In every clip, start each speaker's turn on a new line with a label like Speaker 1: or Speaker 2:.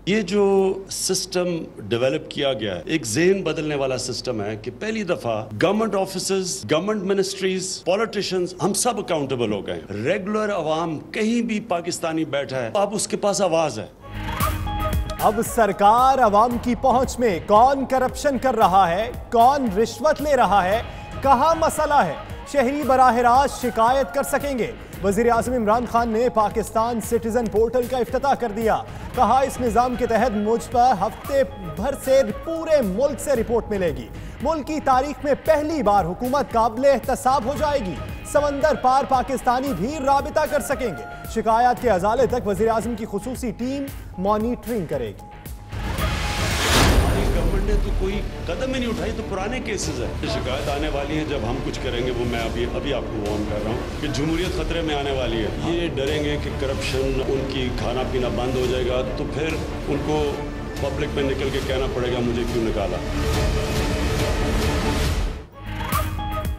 Speaker 1: ये जो system develop किया गया है, एक ज़हन बदलने वाला सिस्टम है कि पहली दफा government officers, government ministries, politicians, हम सब अकाउंटेबल हो गए। रेगुलर अवाम कहीं भी पाकिस्तानी बैठा है, अब उसके पास आवाज है।
Speaker 2: अब सरकार अवाम की पहुंच में कौन करप्शन कर रहा है, कौन रिश्वत ले रहा है, कहां मसला है, शहरी बराह रास्त शिकायत कर सकेंगे। वजीर आज़म इमरान खान ने पाकिस्तान सिटीजन पोर्टल का इफ्तिताह कर दिया। कहा इस निज़ाम के तहत मुझ पर हफ्ते भर से पूरे मुल्क से रिपोर्ट मिलेगी। मुल्क की तारीख में पहली बार हुकूमत काबिल एहतसाब हो जाएगी। समंदर पार पाकिस्तानी भी राबिता कर सकेंगे। शिकायत के अजाले तक वजीर आज़म की खुसूसी टीम मॉनिटरिंग करेगी।
Speaker 1: गवर्नमेंट ने तो कोई कदम ही नहीं उठाई, तो पुराने केसेस है। शिकायत आने वाली है, जब हम कुछ करेंगे वो मैं अभी आपको वार्न कर रहा हूँ कि जमहूरियत खतरे में आने वाली है। ये डरेंगे कि करप्शन, उनकी खाना पीना बंद हो जाएगा, तो फिर उनको पब्लिक में निकल के कहना पड़ेगा मुझे क्यों निकाला।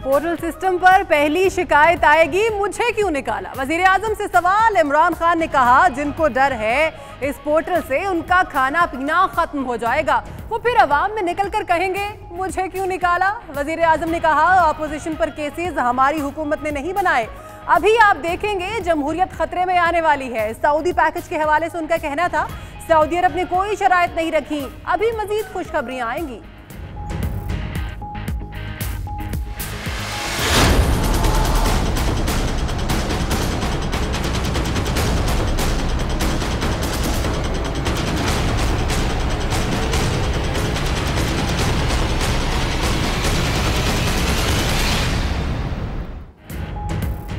Speaker 3: पोर्टल सिस्टम पर पहली शिकायत आएगी, मुझे क्यों निकाला। वजीर आजम से सवाल। इमरान खान ने कहा जिनको डर है इस पोर्टल से उनका खाना पीना खत्म हो जाएगा, वो फिर अवाम में निकल कर कहेंगे मुझे क्यों निकाला। वजीर आजम ने कहा ऑपोजिशन पर केसेस हमारी हुकूमत ने नहीं बनाए, अभी आप देखेंगे जमहूरियत खतरे में आने वाली है। सऊदी पैकेज के हवाले से उनका कहना था सऊदी अरब ने कोई शराइत नहीं रखी, अभी मजीद खुशखबरियां आएंगी।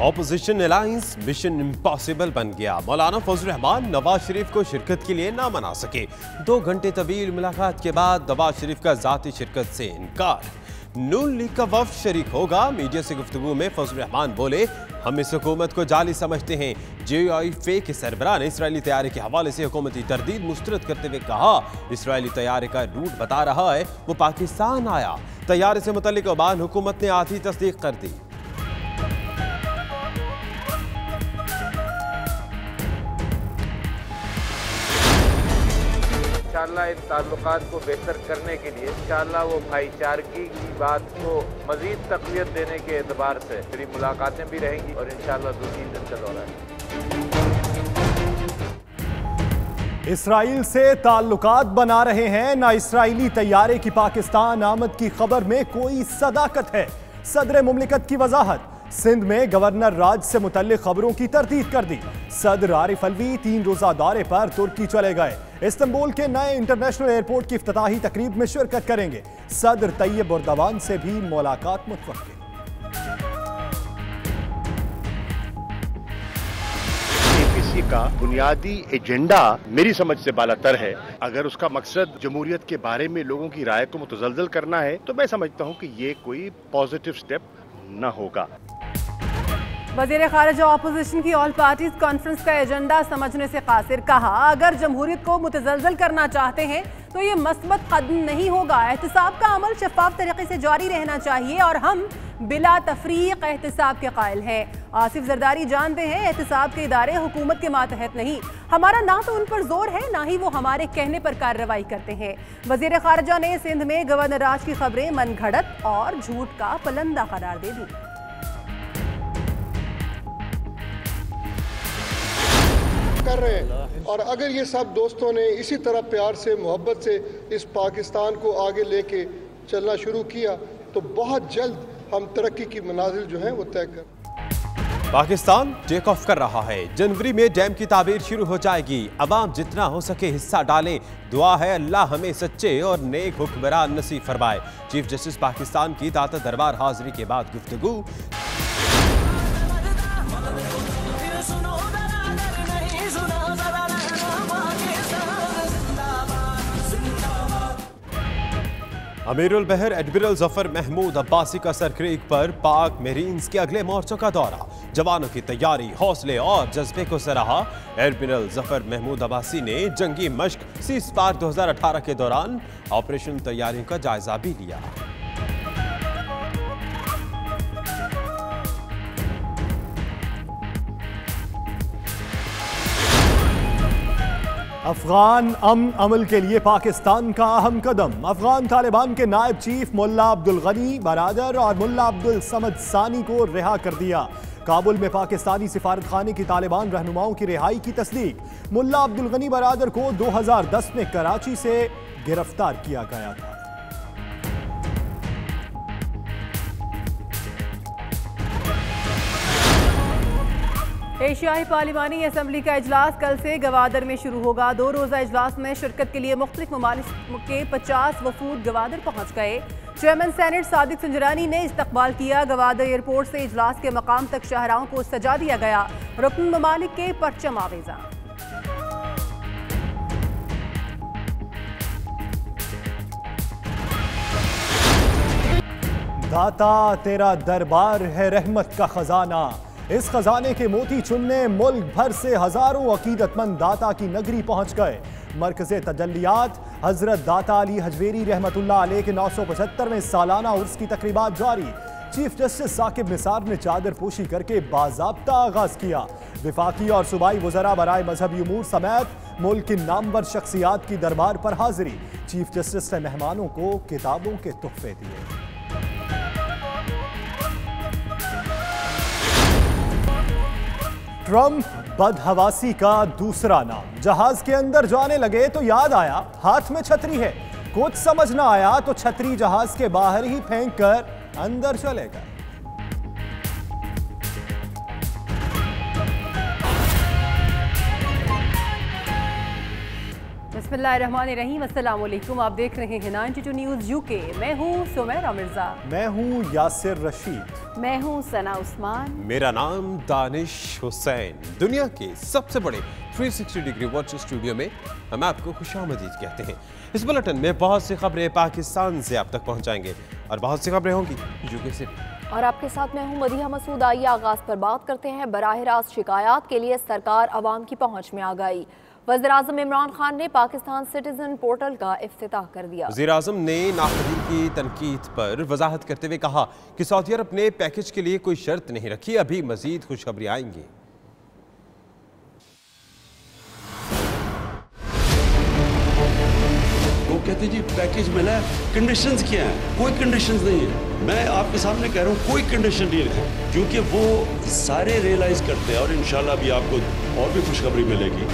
Speaker 4: ऑपोजिशन अलायंस मिशन इम्पॉसिबल बन गया। मौलाना फजल रहमान नवाज शरीफ को शिरकत के लिए ना मना सके। 2 घंटे तवील मुलाकात के बाद नवाज शरीफ का जाती शिरकत से इनकार। नून लीग का वफ्द शरीक होगा। मीडिया से गुफ्तगू में फजल रहमान बोले हम इस हुकूमत को जाली समझते हैं। JOIF के सरबराह ने इसराइली तैयारे के हवाले से हुकूमती तरदीद मुस्तरद करते हुए कहा इसराइली तैयारे का रूट बता रहा है वो पाकिस्तान आया। तैयारे से मुतल्लिक ओमान हुकूमत ने आधी तस्दीक कर दी।
Speaker 5: इंशाअल्लाह इन ताल्लुकात को बेहतर करने के लिए इंशाअल्लाह वो भाईचारगी की बात को मजीद तक़वियत देने के एतबार से मेरी मुलाकातें भी रहेंगी और इंशाअल्लाह 2-3 दिन का दौरा है।
Speaker 2: इसराइल से ताल्लुकात बना रहे हैं ना इसराइली तैयारे की पाकिस्तान आमद की खबर में कोई सदाकत है। सदर मुमलिकत की वजाहत। सिंध में गवर्नर राज से मुतल्लिक खबरों की तरदीद कर दी। सदर आरिफ अलवी 3 रोजा दौरे पर तुर्की चले गए। इस्तांबुल के नए इंटरनेशनल एयरपोर्ट की इफ्तिताही तकरीब में शिरकत करेंगे। सदर तैयब एर्दोगान से भी मुलाकात मुतवक्किल।
Speaker 6: APC का बुनियादी एजेंडा मेरी समझ से बालातर है। अगर उसका मकसद जमहूरियत के बारे में लोगों की राय को मुतज़लज़ल करना है तो मैं समझता हूँ कि ये कोई पॉजिटिव स्टेप न होगा।
Speaker 3: वज़ीर ख़ारिजा ऑपोजिशन की ऑल पार्टीज कॉन्फ्रेंस का एजेंडा समझने से कासिर। कहा अगर जमहूरियत को मुतज़लज़ल करना चाहते हैं तो ये मस्बत कदम नहीं होगा। एहतिसाब का अमल शफाफ तरीके से जारी रहना चाहिए और हम बिला तफरीक एहतिसाब के कायल हैं। आसिफ जरदारी जानते हैं एहतिसाब के इदारे हुकूमत के मातहत नहीं। हमारा ना तो उन पर जोर है ना ही वो हमारे कहने पर कार्रवाई करते हैं। वज़ीर ख़ारिजा ने सिंध में गवर्नर राज की खबरें मनगढ़ंत और झूठ का पलंदा करार दे दी।
Speaker 7: कर रहे हैं और अगर ये सब दोस्तों ने इसी तरह प्यार से मोहब्बत से इस पाकिस्तान को आगे लेके चलना शुरू किया तो बहुत जल्द हम तरक्की की मनाजिल जो है वो तय कर।
Speaker 4: पाकिस्तान टेक ऑफ कर रहा है। जनवरी में डैम की ताबीर शुरू हो जाएगी। अवाम जितना हो सके हिस्सा डालें। दुआ है अल्लाह हमें सच्चे और नेक हुक्मरान नसीब फरमाए। चीफ जस्टिस पाकिस्तान की ताता दरबार हाजिरी के बाद गुफ्तगू। अमीरुल बहर एडमिरल जफर महमूद अब्बासी का सरक्रीक पर पाक मेरीन्स के अगले मोर्चों का दौरा। जवानों की तैयारी, हौसले और जज्बे को सराहा। एडमिरल जफर महमूद अब्बासी ने जंगी मश्क सीज़फायर 2018 के दौरान ऑपरेशन तैयारियों का जायजा भी लिया।
Speaker 2: अफगान अमन अमल के लिए पाकिस्तान का अहम कदम। अफगान तालिबान के नायब चीफ मुल्ला अब्दुल गनी बरादर और मुल्ला अब्दुल समद सानी को रिहा कर दिया। काबुल में पाकिस्तानी सिफारत खाने की तालिबान रहनुमाओं की रिहाई की तस्दीक। मुल्ला अब्दुल गनी बरादर को 2010 में कराची से गिरफ्तार किया गया था।
Speaker 3: एशियाई पार्लिमानी असम्बली का इजलास कल से गवादर में शुरू होगा। 2 रोज़ा इजलास में शिरकत के लिए मुख्तलिफ ममालिक के 50 वफूद गवादर पहुँच गए। चेयरमैन सेनेट सादिक सुंजरानी ने इस्तकबाल किया। गवादर एयरपोर्ट से इजलास के मकाम तक शहराओं को सजा दिया गया। रुकन ममालिक के परचम आवेजा।
Speaker 2: दाता तेरा दरबार है रहमत का खजाना। इस खजाने के मोती चुनने मुल्क भर से हजारों अकीदतमंद दाता की नगरी पहुंच गए। मरकज़े तजल्लियात हजरत दाता अली हजवेरी रहमतुल्लाह अलैह के 975वें सालाना उर्स की तकरीबात जारी। चीफ जस्टिस साकिब निसार ने चादर पोशी करके बाज़ाब्ता आगाज किया। विफाकी और सूबाई वज़रा बराए मजहबी उमूर समेत मुल्क की नामवर शख्सियात की दरबार पर हाजिरी। चीफ जस्टिस ने मेहमानों को किताबों के तोहफे दिए। ट्रंप बदहवासी का दूसरा नाम। जहाज के अंदर जाने लगे तो याद आया हाथ में छतरी है। कुछ समझ ना आया तो छतरी जहाज के बाहर ही फेंक कर अंदर चले गए।
Speaker 3: बिस्मिल्लाहिर्रहमानिर्रहीम, अस्सलाम वालेकुम। आप देख रहे हैं 92 न्यूज़ यूके। मैं हूँ सुमैरा मिर्जा।
Speaker 2: मैं हूँ यासिर रशीद।
Speaker 8: मैं हूँ सना उस्मान।
Speaker 4: मेरा नाम दानिश हुसैन। दुनिया के सबसे बड़े 360 डिग्री वॉच स्टूडियो में हम आपको खुशामदीद कहते हैं। इस बुलेटिन में बहुत सी खबरें पाकिस्तान से आप तक पहुँचाएंगे और बहुत सी खबरें होंगी यूके से।
Speaker 8: और आपके साथ मैं हूँ मदीहा मसूद। आइए आगाज पर बात करते हैं। बराह रास्त शिकायत के लिए सरकार अवाम की पहुँच में आ गई। वज़ीर-ए-आज़म इमरान खान ने पाकिस्तान सिटीजन पोर्टल का इफ्तिताह कर दिया।
Speaker 4: वज़ीर-ए-आज़म ने नाक़दीन की तनकीद पर वजाहत करते हुए कहा कि सऊदी अरब ने पैकेज के लिए कोई शर्त नहीं रखी, अभी मजीद खुशखबरी आएंगी।
Speaker 1: वो कहते जी पैकेज मिला है, कंडीशंस क्या हैं? कोई कंडीशंस नहीं है। मैं आपके सामने कह रहा हूँ कोई कंडीशन नहीं है, क्योंकि वो सारे रियलाइज करते हैं और इंशाल्लाह भी आपको और भी खुशखबरी मिलेगी।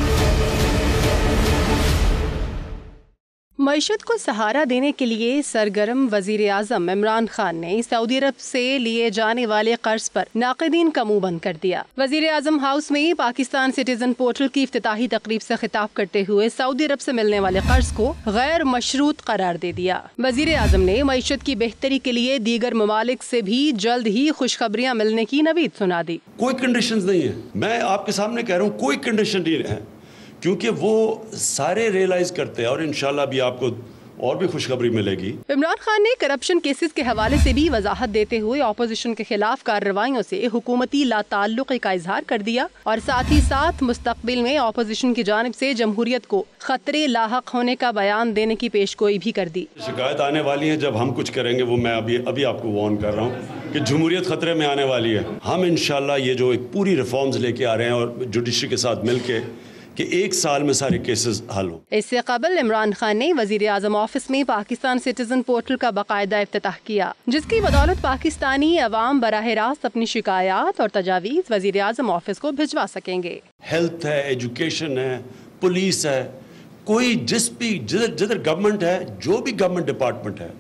Speaker 3: मईशत को सहारा देने के लिए सरगर्म वज़ीर-ए-आज़म इमरान खान ने सऊदी अरब से लिए जाने वाले कर्ज पर नाक़दीन का मुंह बंद कर दिया। वज़ीर-ए-आज़म हाउस में पाकिस्तान सिटीजन पोर्टल की इफ्तिताही तकरीब से खिताब करते हुए सऊदी अरब से मिलने वाले कर्ज को गैर मशरूत करार दे दिया। वज़ीर-ए-आज़म ने मईशत की बेहतरी के लिए दीगर ममालिक से भी जल्द ही खुशखबरियाँ मिलने की नवीद सुना दी।
Speaker 1: कोई कंडीशन नहीं है। मैं आपके सामने कह रहा हूँ कोई कंडीशन नहीं है, क्योंकि वो सारे रियलाइज करते हैं और इंशाल्लाह भी आपको और भी खुशखबरी मिलेगी।
Speaker 3: इमरान खान ने करप्शन केसेस के हवाले से भी वजाहत देते हुए ऑपोजिशन के खिलाफ कार्रवाइयों से हुकूमती लाताल्लुक़ी का इजहार कर दिया और साथ ही साथ मुस्तकबिल में ऑपोजिशन की जानिब से जमहूरियत को खतरे लाहक होने का बयान देने की पेशगोई भी कर दी।
Speaker 1: शिकायत आने वाली है, जब हम कुछ करेंगे वो मैं अभी आपको वार्न कर रहा हूँ कि जमहूरियत खतरे में आने वाली है। हम इंशाल्लाह ये जो एक पूरी रिफॉर्म्स लेके आ रहे हैं और जुडिशरी के साथ मिलके कि 1 साल में सारे केसेस हल हो।
Speaker 3: इससे कबल इमरान खान ने वज़ीर-ए-आज़म ऑफिस में पाकिस्तान सिटीजन पोर्टल का बाकायदा इफ्तिताह किया, जिसकी बदौलत पाकिस्तानी अवाम बराह रास्त अपनी शिकायत और तजावीज़ वज़ीर-ए-आज़म ऑफिस को भिजवा सकेंगे।
Speaker 1: हेल्थ है, एजुकेशन है, पुलिस है, कोई जिधर गवर्नमेंट है, जो भी गवर्नमेंट डिपार्टमेंट है,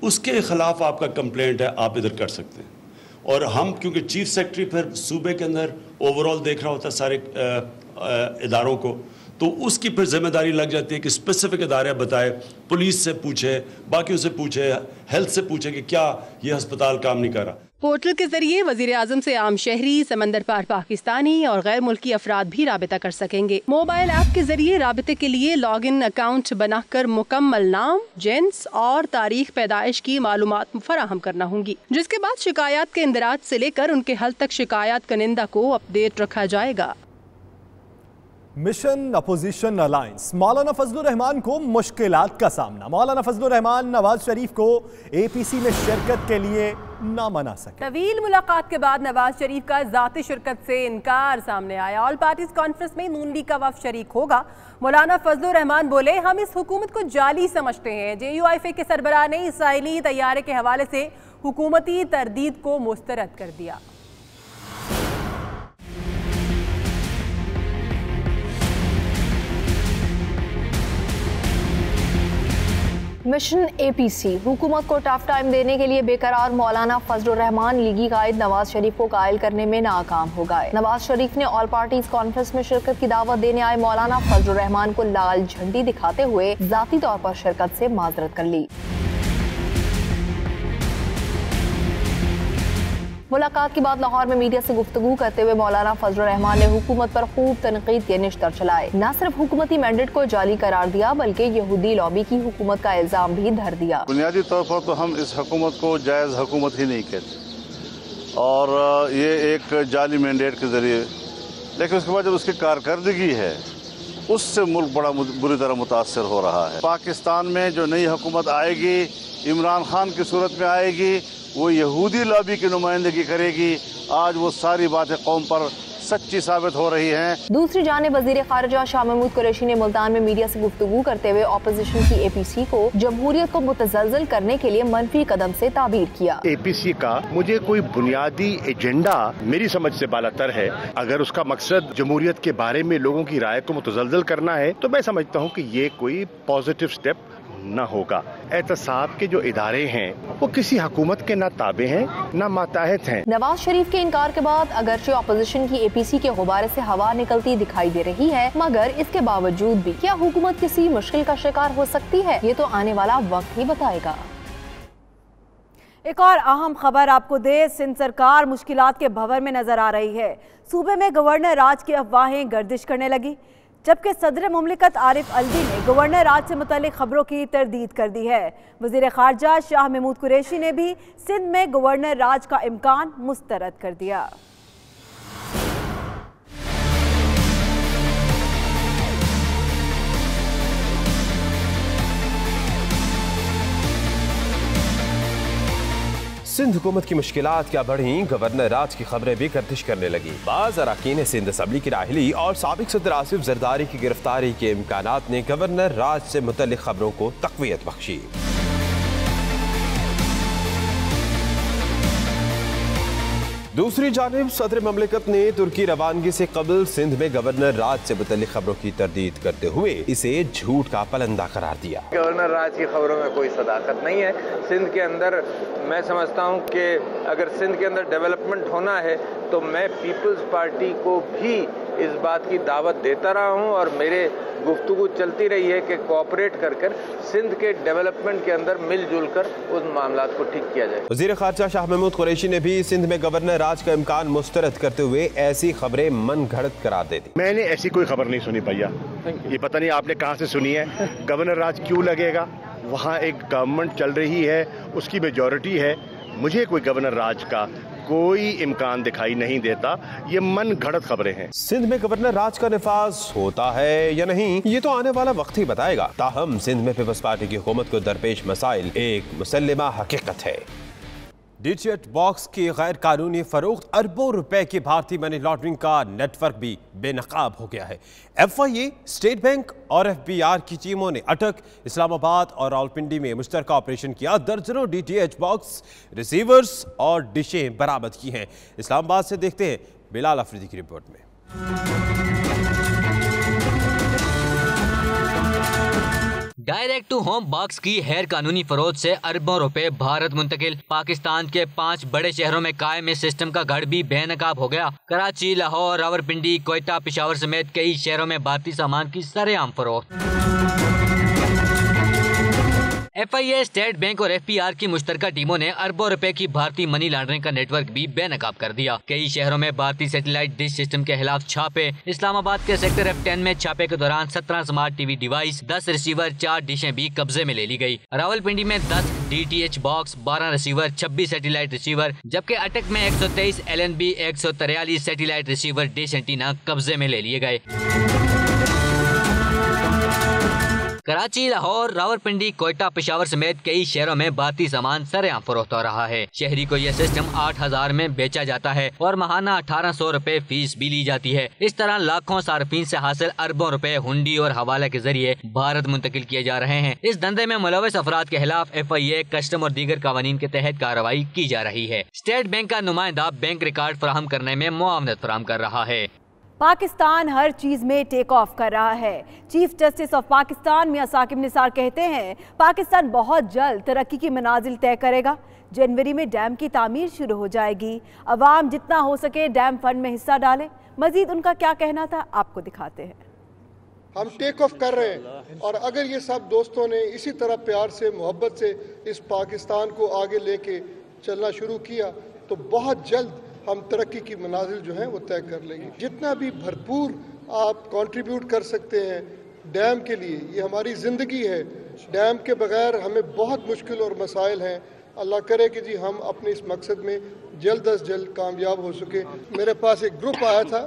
Speaker 1: उसके खिलाफ आपका कंप्लेंट है, आप इधर कर सकते हैं। और हम क्योंकि चीफ सेक्रेटरी फिर सूबे के अंदर ओवरऑल देख रहा होता है सारे इदारों को, तो उसकी फिर जिम्मेदारी लग जाती है कि स्पेसिफिक इदारे बताए, पुलिस से पूछे, बाकियों से पूछे, हेल्थ से पूछे कि क्या ये अस्पताल काम नहीं कर रहा।
Speaker 3: पोर्टल के जरिए वज़ीर-ए-आज़म से आम शहरी, समंदर पार पाकिस्तानी और गैर मुल्की अफराद भी राबिता कर सकेंगे। मोबाइल ऐप के जरिए राबिते के लिए लॉग इन अकाउंट बनाकर मुकम्मल नाम, जिन्स और तारीख पैदाइश की मालूमात फराहम करना होंगी, जिसके बाद शिकायत के इंदराज से लेकर उनके हल तक शिकायत कनिंदा को अपडेट रखा जाएगा।
Speaker 2: मिशन अपोजिशन अलायंस, मौलाना फजलुर रहमान को मुश्किलात का सामना। मौलाना फजलुर रहमान नवाज शरीफ को एपीसी में शिरकत के लिए ना मना सके।
Speaker 3: तवील मुलाकात के बाद नवाज शरीफ का जाती शिरकत से इनकार सामने आया। ऑल पार्टीज कॉन्फ्रेंस में नून लीग का वफ्द शरीक होगा। मौलाना फजलुर रहमान बोले, हम इस हुकूमत को जाली समझते हैं। JUIF के सरबराह ने इसराइली तैयारे के हवाले से हुकूमती तरदीद को मुस्तरद कर दिया।
Speaker 8: मिशन APC, हुकूमत को टफ टाइम देने के लिए बेकरार मौलाना फजलुर रहमान लीगी कायद नवाज शरीफ को कायल करने में नाकाम हो गए। नवाज शरीफ ने ऑल पार्टीज कॉन्फ्रेंस में शिरकत की दावत देने आए मौलाना फजलुर रहमान को लाल झंडी दिखाते हुए जाती तौर पर शिरकत से माजरत कर ली। मुलाकात के बाद लाहौर में मीडिया से गुफ्तगू करते हुए मौलाना फजलुर रहमान ने हुकूमत पर खूब तनकीद के निश्तर चलाए। न सिर्फ हुकूमती मैंडेट को जाली करार दिया बल्कि यहूदी लॉबी की हुकूमत का इल्जाम भी धर दिया।
Speaker 9: बुनियादी तौर पर तो हम इस हुकूमत को जायज़ हुकूमत ही नहीं कहते और ये एक जाली मैंडेट के जरिए, लेकिन उसके बाद जब उसकी कारकर्दगी है उससे मुल्क बड़ा बुरी तरह मुतासर हो रहा है। पाकिस्तान में जो नई हुकूमत आएगी, इमरान खान की सूरत में आएगी, वो यहूदी लॉबी की नुमाइंदगी करेगी। आज वो सारी बातें कौम पर सच्ची साबित हो रही हैं।
Speaker 8: दूसरी जानिब वज़ीर ख़ारिजा शाह महमूद कुरैशी ने मुल्तान में मीडिया से गुफ्तगू करते हुए ऑपोजिशन की APC को जमहूरियत को मुतज़लज़ल करने के लिए मनफी कदम से ताबीर किया।
Speaker 6: APC का मुझे कोई बुनियादी एजेंडा मेरी समझ से बालातर है। अगर उसका मकसद जमहूरियत के बारे में लोगों की राय को मुतज़लज़ल करना है तो मैं समझता हूँ कि ये कोई पॉजिटिव स्टेप न होगा। एहतसाब के जो इदारे हैं वो किसी हुकूमत के ना ताबे हैं ना माताहत हैं।
Speaker 8: नवाज शरीफ के इनकार के बाद अगरचे ऑपोजिशन की APC के गुब्बारे से हवा निकलती दिखाई दे रही है, मगर इसके बावजूद भी क्या हुकूमत किसी मुश्किल का शिकार हो सकती है, ये तो आने वाला वक्त ही बताएगा।
Speaker 10: एक और अहम खबर आपको दे, सिंध सरकार मुश्किलात के भंवर में नजर आ रही है। सूबे में गवर्नर राज की अफवाहें गर्दिश करने लगी, जबकि सदर मुमलिकत आरिफ अलवी ने गवर्नर राज से मुतालिक खबरों की तरदीद कर दी है। वज़ीर ख़ारिजा शाह महमूद कुरैशी ने भी सिंध में गवर्नर राज का इम्कान मुस्तरद कर दिया।
Speaker 4: सिंध हुकूमत की मुश्किलात क्या बढ़ी, गवर्नर राज की खबरें भी गर्दिश करने लगी। बाज़ अरकान सिंध असम्बली की राहली और साबिक सदर आसिफ जरदारी की गिरफ्तारी के इम्कानात ने गवर्नर राज से मुतल्लिक खबरों को तक़वियत बख्शी। दूसरी जानिब सदर ममलिकत ने तुर्की रवानगी से कबल सिंध में गवर्नर राज से मुतल्लिक खबरों की तरदीद करते हुए इसे झूठ का पलंदा करार दिया।
Speaker 5: गवर्नर राज की खबरों में कोई सदाकत नहीं है। सिंध के अंदर मैं समझता हूं कि अगर सिंध के अंदर डेवलपमेंट होना है तो मैं पीपल्स पार्टी को भी इस बात की दावत देता रहा हूं और मेरे गुफ्तगू चलती रही है कि कोऑपरेट कर सिंध के डेवलपमेंट के अंदर मिलजुल कर उस मामलात को ठीक किया जाए।
Speaker 4: वज़ीर ख़ारिजा शाह महमूद कुरैशी ने भी सिंध में गवर्नर राज का इम्कान मुस्तरद करते हुए ऐसी खबरें मन घड़त करार दे दी।
Speaker 6: मैंने ऐसी कोई खबर नहीं सुनी भैया, ये पता नहीं आपने कहाँ से सुनी है। गवर्नर राज क्यों लगेगा? वहाँ एक गवर्नमेंट चल रही है, उसकी मेजॉरिटी है। मुझे कोई गवर्नर राज का कोई इम्कान दिखाई नहीं देता। ये मन घड़त खबरें हैं।
Speaker 4: सिंध में गवर्नर राज का निफाज होता है या नहीं, ये तो आने वाला वक्त ही बताएगा। ताहम सिंध में पीपल्स पार्टी की हुकूमत को दरपेश मसाइल एक मुसल्लिमा हकीकत है। DTH बॉक्स की गैर कानूनी फरोख्त, अरबों रुपए की भारतीय मनी लॉन्ड्रिंग का नेटवर्क भी बेनकाब हो गया है। FIA, स्टेट बैंक और FBR की टीमों ने अटक, इस्लामाबाद और रावलपिंडी में मुश्तरका ऑपरेशन किया। दर्जनों DTH बॉक्स, रिसीवर्स और डिशें बरामद की हैं। इस्लामाबाद से देखते हैं बिलाल अफरीदी की रिपोर्ट में।
Speaker 11: डायरेक्ट टू होम बॉक्स की गैर कानूनी फरोख्त से अरबों रुपए भारत मुंतकिल। पाकिस्तान के 5 बड़े शहरों में कायम इस सिस्टम का गढ़ भी बेनकाब हो गया। कराची, लाहौर, रावलपिंडी, कोयटा, पेशावर समेत कई शहरों में भारतीय सामान की सरेआम फरोख्त। FIA, स्टेट बैंक और FBR की मुश्तरका टीमों ने अरबों रुपए की भारतीय मनी लॉन्ड्रिंग का नेटवर्क भी बेनकाब कर दिया। कई शहरों में भारतीय सैटेलाइट डिश सिस्टम के खिलाफ छापे। इस्लामाबाद के सेक्टर F10 में छापे के दौरान 17 स्मार्ट टीवी डिवाइस, 10 रिसीवर, 4 डिशें भी कब्जे में ले ली गई। रावलपिंडी में 10 DTH box, 12 receiver, 26 satellite receiver, जबकि अटक में 123 LNB 143 satellite receiver dish antenna कब्जे में ले लिए गए। कराची, लाहौर, रावलपिंडी, कोयटा, पेशावर समेत कई शहरों में भारतीय सामान सरेआम फरोख्त हो रहा है। शहरी को यह सिस्टम 8,000 में बेचा जाता है और माहाना 1800 रुपए फीस भी ली जाती है। इस तरह लाखों सार्फिन से हासिल अरबों रुपए हुंडी और हवाले के जरिए भारत मुंतकिल किए जा रहे हैं। इस धंधे में मुलविस अफराद के खिलाफ FIA, कस्टम और दीगर कानून के तहत कार्रवाई की जा रही है। स्टेट बैंक का नुमाइंदा बैंक रिकॉर्ड फराहम करने में मुआवनत फराहम कर रहा है।
Speaker 10: पाकिस्तान हर चीज में टेक ऑफ कर रहा है। चीफ जस्टिस ऑफ पाकिस्तान मियां साकिब निसार कहते हैं पाकिस्तान बहुत जल्द तरक्की की मनाजिल तय करेगा। जनवरी में डैम की तामीर शुरू हो जाएगी। अवाम जितना हो सके डैम फंड में हिस्सा डाले। मजीद उनका क्या कहना था आपको दिखाते हैं।
Speaker 7: हम टेक ऑफ कर रहे हैं और अगर ये सब दोस्तों ने इसी तरह प्यार से मोहब्बत से इस पाकिस्तान को आगे लेके चलना शुरू किया तो बहुत जल्द हम तरक्की की मनाजिल जो हैं वो तय कर लेंगे। जितना भी भरपूर आप कंट्रीब्यूट कर सकते हैं डैम के लिए, ये हमारी ज़िंदगी है। डैम के बगैर हमें बहुत मुश्किल और मसाइल हैं। अल्लाह करे कि जी हम अपने इस मकसद में जल्द अज जल्द कामयाब हो सके। मेरे पास एक ग्रुप आया था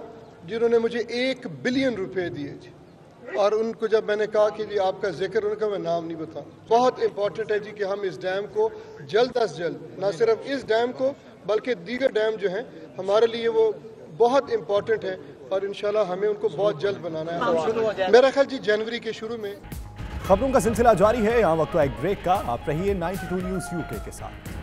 Speaker 7: जिन्होंने मुझे 1 बिलियन रुपए दिए और उनको जब मैंने कहा कि जी आपका जिक्र, उनका मैं नाम नहीं बताऊँ। बहुत इम्पोर्टेंट है जी कि हम इस डैम को जल्द अज जल्द, न सिर्फ इस डैम को बल्कि दीगर डैम जो हैं हमारे लिए वो बहुत इम्पोर्टेंट है और इंशाल्लाह हमें उनको बहुत जल्द बनाना है। मेरा ख्याल जी जनवरी के शुरू में।
Speaker 2: खबरों का सिलसिला जारी है। यहाँ वक्त एक ब्रेक का। आप रहिए 92 न्यूज़ UK के साथ।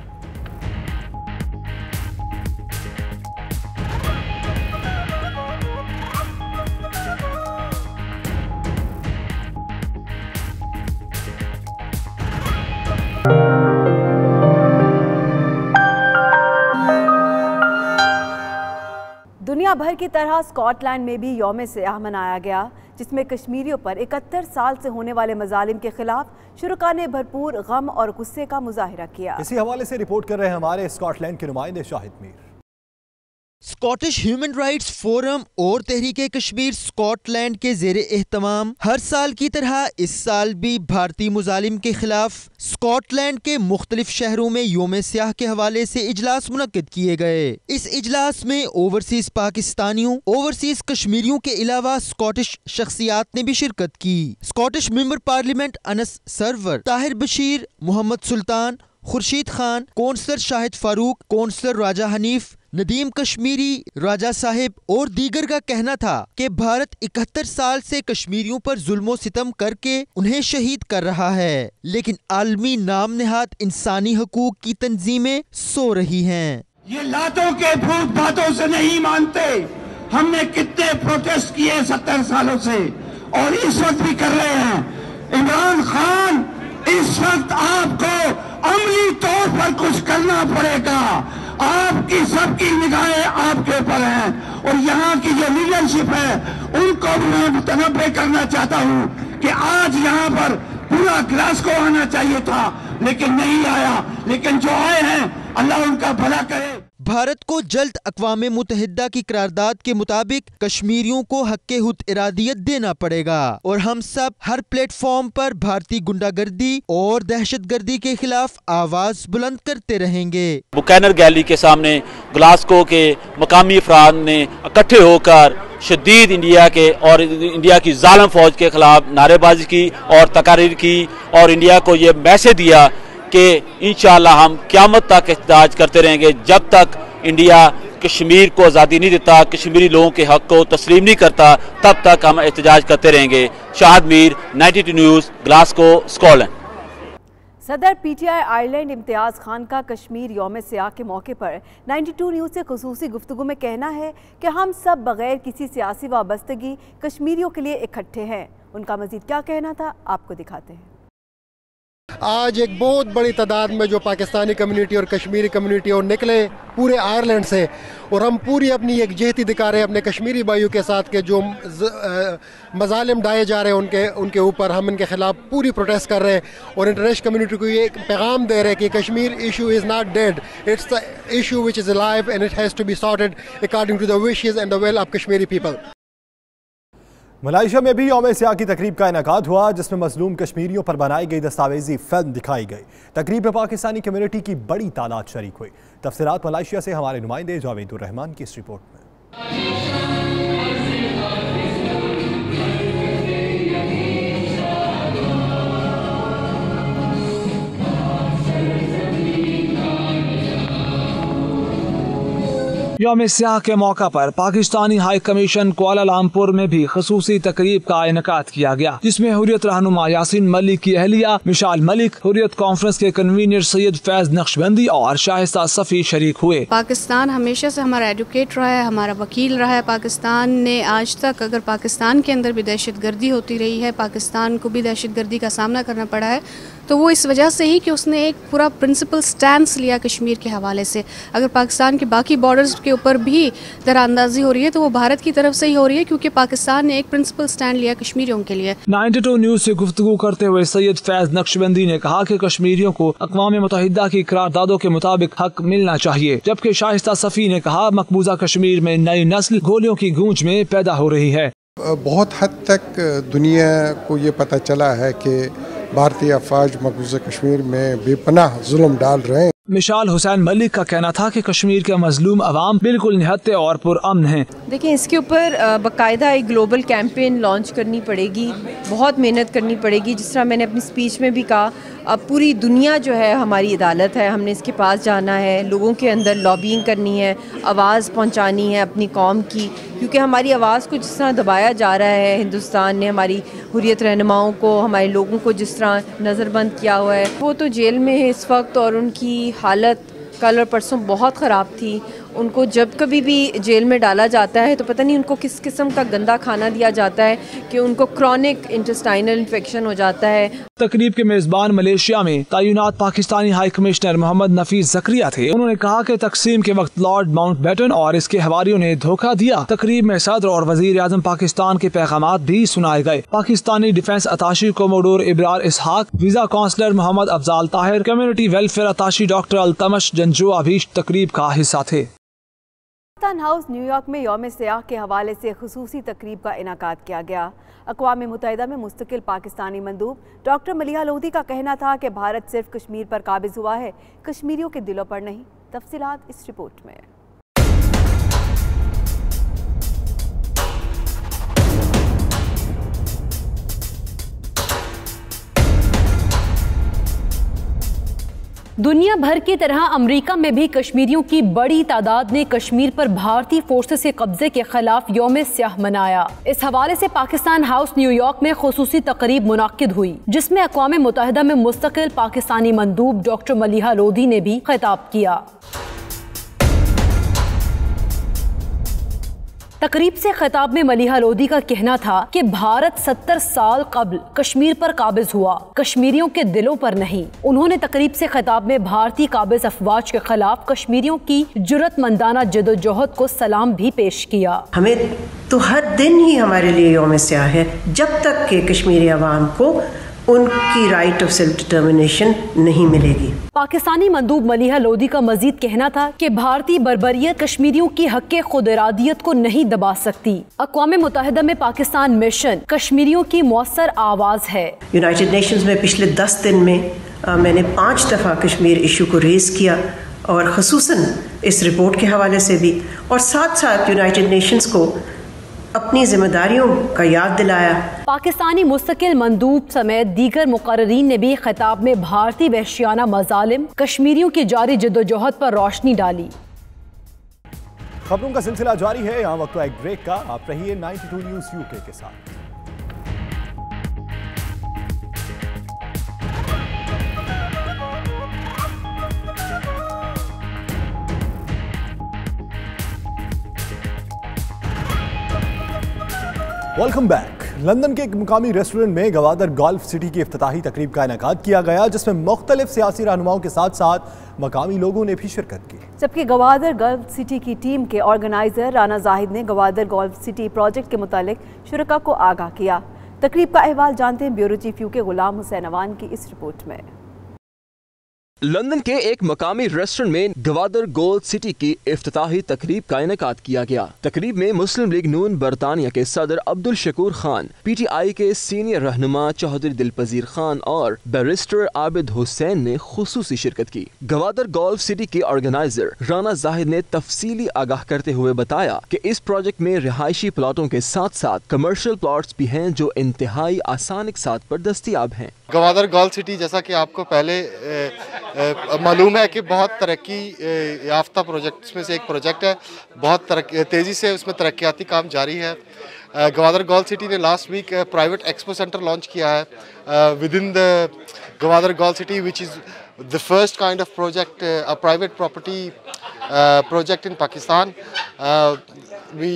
Speaker 10: दुनिया भर की तरह स्कॉटलैंड में भी यौम सियाह मनाया गया, जिसमें कश्मीरियों पर 71 साल से होने वाले मजालिम के खिलाफ शुरका ने भरपूर गम और गुस्से का मुजाहिरा किया।
Speaker 2: इसी हवाले से रिपोर्ट कर रहे हैं हमारे स्कॉटलैंड के नुमाइंदे Shahid Mir.
Speaker 12: Scottish human rights forum और तहरीक कश्मीर स्कॉटलैंड के ज़ेरे एहतमाम हर साल की तरह इस साल भी भारतीय मुजालिम के खिलाफ स्कॉटलैंड के मुख्तलिफ शहरों में यौम सियाह के हवाले से इजलास मुनक्किद किए गए। इस इजलास में ओवरसीज पाकिस्तानियों, ओवरसीज कश्मीरियों के अलावा स्कॉटिश शख्सियात ने भी शिरकत की। Scottish member parliament Anas Sarwar, Tahir Bashir, Mohammad Sultan, Khurshid Khan, councillor Shahid Farooq, councillor Raja Hanif, Nadeem Kashmiri, Raja Sahib और दीगर का कहना था कि भारत 71 साल से कश्मीरियों पर जुल्मो सितम करके उन्हें शहीद कर रहा है, लेकिन आलमी नाम नेहाद इंसानी हकूक की तंजीमें सो रही हैं।
Speaker 13: ये लातों के भूत बातों से नहीं मानते। हमने कितने प्रोटेस्ट किए 70 सालों से और इस वक्त भी कर रहे हैं। इमरान खान, इस वक्त आपको अमली तौर पर कुछ करना पड़ेगा। आपकी सबकी निगाहें आपके ऊपर हैं और यहाँ की जो लीडरशिप है उनको भी मैं मुतनब्बे करना चाहता हूँ कि आज यहाँ पर पूरा ग्लासगो आना चाहिए था लेकिन नहीं आया, लेकिन जो आए हैं अल्लाह उनका भला करे।
Speaker 12: भारत को जल्द अक़वाम मुत्तहिदा की करारदाद के मुताबिक कश्मीरियों को हक़ खुद इरादियत देना पड़ेगा और हम सब हर प्लेटफॉर्म पर भारतीय गुंडागर्दी और दहशतगर्दी के खिलाफ आवाज बुलंद करते रहेंगे।
Speaker 14: बुकैनर गैलरी के सामने ग्लासगो के मकामी अफराद ने इकट्ठे होकर शदीद इंडिया के और इंडिया की जालिम फौज के खिलाफ नारेबाजी की और तकारीर की और इंडिया को ये मैसेज दिया कि इंशाअल्लाह हम क़यामत तक एहतजाज करते रहेंगे जब तक इंडिया कश्मीर को आज़ादी नहीं देता, कश्मीरी लोगों के हक को तस्लीम नहीं करता, तब तक हम एहतजाज करते रहेंगे। Shahid Mir, 92 news, Glasgow, Scotland.
Speaker 10: सदर PTI आयरलैंड इम्तियाज़ खान का कश्मीर यौम सियाह के मौके पर 92 न्यूज़ से खुसूसी गुफ्तगू में कहना है कि हम सब बगैर किसी सियासी वाबस्तगी कश्मीरियों के लिए इकट्ठे हैं। उनका मजीद क्या कहना था आपको दिखाते हैं।
Speaker 15: आज एक बहुत बड़ी तादाद में जो पाकिस्तानी कम्युनिटी और कश्मीरी कम्युनिटी और निकले पूरे आयरलैंड से और हम पूरी अपनी यकजहती दिखा रहे हैं अपने कश्मीरी भाइयों के साथ के जो मजालिम ढाए जा रहे हैं उनके ऊपर, हम इनके खिलाफ पूरी प्रोटेस्ट कर रहे हैं और इंटरनेशनल कम्युनिटी को ये पैगाम दे रहे हैं कि Kashmir issue is not dead, it's the issue which is alive and it has to be sorted according to the wishes and the will of Kashmiri people.
Speaker 2: Malaysia में भी यौम सियाह की तकरीब का इनेकाद हुआ, जिसमें मजलूम कश्मीरियों पर बनाई गई दस्तावेजी फिल्म दिखाई गई। तकरीब में पाकिस्तानी कम्युनिटी की बड़ी तादाद शरीक हुई। तफसीलात मलाइशिया से हमारे नुमाइंदे जावेदुर रहमान की इस रिपोर्ट में।
Speaker 16: यौम सियाह के मौका पर पाकिस्तानी हाई कमीशन कुआलालंपुर में भी खसूसी तकरीब का इनेकाद किया गया, जिसमें हुर्रियत रहनुमा यासीन मलिक की अहलिया मिशाल मलिक, हुर्रियत कॉन्फ्रेंस के कन्वीनर सैयद फैज नक्शबंदी और शाइस्ता सफ़ी शरीक हुए।
Speaker 17: पाकिस्तान हमेशा से हमारा एडवोकेट रहा है, हमारा वकील रहा है। पाकिस्तान ने आज तक, अगर पाकिस्तान के अंदर भी दहशतगर्दी होती रही है, पाकिस्तान को भी दहशतगर्दी का सामना करना पड़ा है, तो वो इस वजह से ही कि उसने एक पूरा प्रिंसिपल स्टैंड लिया कश्मीर के हवाले से। अगर पाकिस्तान के बाकी बॉर्डर्स के ऊपर भी दरारअंदाजी हो रही है तो वो भारत की तरफ से ही हो रही है, क्योंकि पाकिस्तान ने एक प्रिंसिपल स्टैंड लिया कश्मीरियों के लिए। 92
Speaker 16: न्यूज से गुफ्तगू करते हुए सैयद फैज नक्शबंदी ने कहा कि कश्मीरियों को अक़वाम मुत्तहिदा की करारदादों के मुताबिक हक मिलना चाहिए, जबकि शाइस्ता सफ़ी ने कहा मकबूजा कश्मीर में नई नस्ल गोलियों की गूंज में पैदा हो रही है।
Speaker 18: बहुत हद तक दुनिया को ये पता चला है कि भारतीय अफवाज मकबूजा कश्मीर में बेपनाह जुल्म डाल रहे हैं।
Speaker 16: मिशाल हुसैन मलिक का कहना था कि कश्मीर के मजलूम अवाम बिल्कुल निहत्ते और पुरअमन हैं।
Speaker 19: देखिए, इसके ऊपर बाकायदा एक ग्लोबल कैंपेन लॉन्च करनी पड़ेगी, बहुत मेहनत करनी पड़ेगी। जिस तरह मैंने अपनी स्पीच में भी कहा, अब पूरी दुनिया जो है हमारी अदालत है, हमने इसके पास जाना है, लोगों के अंदर लॉबिंग करनी है, आवाज़ पहुंचानी है अपनी कौम की, क्योंकि हमारी आवाज़ को जिस तरह दबाया जा रहा है, हिंदुस्तान ने हमारी हुर्रियत रहनुमाओं को, हमारे लोगों को जिस तरह नज़रबंद किया हुआ है, वो तो जेल में है इस वक्त और उनकी हालत कल और परसों बहुत ख़राब थी। उनको जब कभी भी जेल में डाला जाता है तो पता नहीं उनको किस किस्म का गंदा खाना दिया जाता है कि उनको क्रॉनिक इंटेस्टाइनल इन्फेक्शन हो जाता है।
Speaker 16: तकरीब के मेज़बान मलेशिया में तैनात पाकिस्तानी हाई कमिश्नर मोहम्मद नफीस ज़करिया थे। उन्होंने कहा कि तकसीम के वक्त लॉर्ड माउंटबेटन और इसके हवारियों ने धोखा दिया। तकरीब में सदर और वज़ीर आज़म पाकिस्तान के पैगामात भी सुनाए गए। Pakistani defence attache commodore Ibrar Ishaq, visa counsellor Mohammad Afzal Tahir, community welfare attache doctor Altamash Janjua भी तकरीब का हिस्सा थे।
Speaker 10: पाकिस्तान हाउस न्यूयॉर्क में यौम सियाह के हवाले से खुसूसी तकरीब का इनेकाद किया गया। अक़वाम मुत्तहिदा में मुस्तकिल पाकिस्तानी मंदूब डॉक्टर मलिहा लोधी का कहना था कि भारत सिर्फ कश्मीर पर काबिज हुआ है, कश्मीरियों के दिलों पर नहीं। तफसीलात इस रिपोर्ट में।
Speaker 20: दुनिया भर की तरह अमेरिका में भी कश्मीरियों की बड़ी तादाद ने कश्मीर पर भारतीय फोर्सेस के कब्जे के खिलाफ यौम सियाह मनाया। इस हवाले से पाकिस्तान हाउस न्यूयॉर्क में खुसूसी तकरीब मुनाकिद हुई, जिसमें अक़वाम मुत्तहिदा में मुस्तकिल पाकिस्तानी मंदूब डॉक्टर मलिहा लोधी ने भी खिताब किया। तकरीब से खिताब में मलिहा लोधी का कहना था कि भारत 70 साल कबल कश्मीर पर काबिज हुआ, कश्मीरियों के दिलों पर नहीं। उन्होंने तकरीब से खिताब में भारतीय काबिज अफवाज के खिलाफ कश्मीरियों की जुर्रतमंदाना जदोजहद को सलाम भी पेश किया।
Speaker 21: हमें तो हर दिन ही हमारे लिए यौम सियाह है, जब तक के कश्मीरी अवाम को उनकी राइट ऑफ सेल्फ डिटर्मिनेशन नहीं मिलेगी।
Speaker 20: पाकिस्तानी मंदूब मलिहा लोधी का मजीद कहना था कि भारतीय बर्बरियत कश्मीरियों की हक़ खुद इरादियत को नहीं दबा सकती। अक़वाम मुत्तहिदा में पाकिस्तान मिशन कश्मीरियों की मौसर आवाज़ है।
Speaker 21: यूनाइटेड नेशंस में पिछले 10 दिन में मैंने 5 दफ़ा कश्मीर इशू को रेज किया, और ख़ुसूसन इस रिपोर्ट के हवाले से भी, और साथ साथ यूनाइटेड नेशंस को अपनी जिम्मेदारियों का याद दिलाया।
Speaker 20: पाकिस्तानी मुस्तकिल मंदूब समेत दीगर मुकर्रीन ने भी खिताब में भारतीय वहशियाना मजालिम कश्मीरियों की जारी जद्दोजहद पर रोशनी डाली।
Speaker 2: खबरों का सिलसिला जारी है, यहाँ वक्त एक ब्रेक का। आप रहिए 92 न्यूज़ यूके के साथ। Welcome back. लंदन के एक मुकामी रेस्टोरेंट में गवादर गोल्फ सिटी की इफ्तिताही तकरीब का इनेकाद किया गया, जिसमें मुख्तलिफ सियासी रहनुमाओं के साथ साथ मकामी लोगों ने भी शिरकत की।
Speaker 10: जबकि गवादर गोल्फ सिटी की टीम के ऑर्गेनाइजर राना जाहिद ने गवादर गोल्फ सिटी प्रोजेक्ट के मुतालिक शुरका को आगाह किया। तकरीब का अहवाल जानते हैं bureau chief UK Ghulam Hussain Awan की इस रिपोर्ट में।
Speaker 22: लंदन के एक मकामी रेस्टोरेंट में गवादर गोल्फ सिटी की इफ्तिताही तकरीब का इनेकाद किया गया। तकरीब में मुस्लिम लीग नून बरतानिया के सदर अब्दुल शकूर खान, PTI के सीनियर रहनुमा चौधरी दिलपजीर खान और बैरिस्टर आबिद हुसैन ने खुसूसी शिरकत की। गवादर गोल्फ सिटी के ऑर्गेनाइजर राना जाहिद ने तफसीली आगाह करते हुए बताया कि इस प्रोजेक्ट में रिहायशी प्लॉटों के साथ साथ कमर्शियल प्लॉट्स भी हैं जो इंतहाई आसान साथ पर दस्तियाब हैं।
Speaker 23: गवादर गोल्फ सिटी, जैसा कि आपको पहले
Speaker 1: मालूम है कि बहुत तरक्की याफ्ता प्रोजेक्ट्स में से एक प्रोजेक्ट है, बहुत तेज़ी से उसमें तरक्याती काम जारी है। गवादर गोल्ड सिटी ने last week private expo centre launch किया है with in the Gwadar Gold City, which is the first kind of project, a private property project in Pakistan. We